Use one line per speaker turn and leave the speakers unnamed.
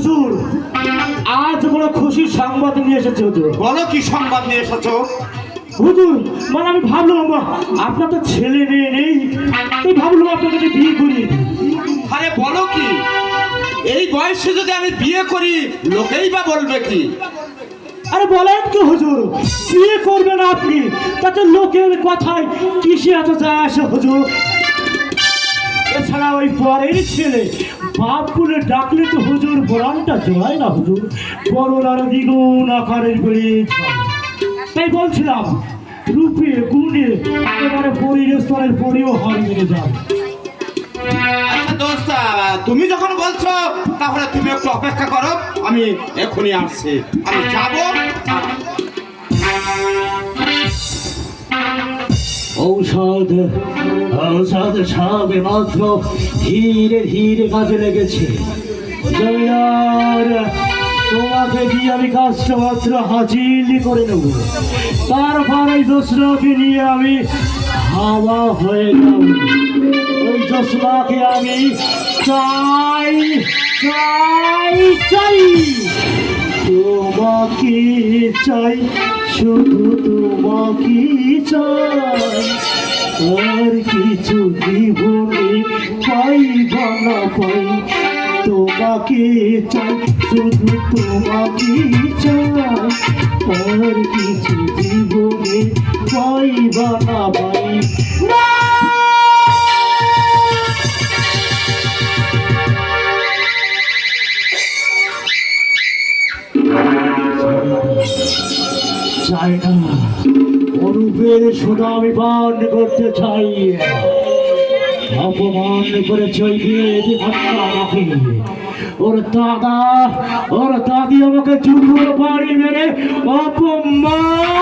হুজুর, আজ বড় খুশির সংবাদ নিয়ে এসেছে হুজুর।
বলো কি সংবাদ নিয়ে এসেছো?
হুজুর, মানে আমি ভাবলাম আপনার তো ছেলে মেয়ে নেই, তাই ভাবলাম আপনার কাছে বিয়ে করি।
আরে বলো কি, এই বয়সে যদি আমি বিয়ে করি লোকেই বা বলবে কি?
আরে বলেন কি হুজুর, বিয়ে করবেন আপনি, তাতে লোকের কথায় কিসে এত যায় আসে হুজুর? এছাড়া ওই পরের ছেলে বাপ বলে ডাকলে তো হুজুর বরানটা জোড়ায় না হুজুর, বড় আর দ্বিগুণ আকারের বেড়ে যায়। তাই বলছিলাম রূপে গুণে একেবারে পরির স্তরের পরেও হার মেরে যাবে।
আচ্ছা দোস্ত, তুমি যখন বলছো তাহলে তুমি একটু অপেক্ষা করো, আমি এখনই আসছি, আমি যাবো।
ঔষধ ঔষধ সবে মাত্র ধীরে ধীরে কাজে লেগেছে। জয়ার তোমাকে দিয়ে আমি কাজটা মাত্র হাজির করে নেব, তারপর ওই জোসনাকে নিয়ে আমি হাওয়া হয়ে যাব। ওই জোসনাকে আমি চাই চাই চাই, তোমাকে চাই, শুধু তোমাকে চাই, আর কিছু জীবনে পাইবা না পাই। তোমাকে চাই, শুধু তোমাকে চাই, আর কিছু জীবনে পাইবা না পাই। চাই না, অরূপের সোনা আমি পান করতে চাই। অপমান করেছে ওই বিয়েতে আমাকে, ওর দাদি আমাকে চুপুর বাড়ি মেরে অপমান।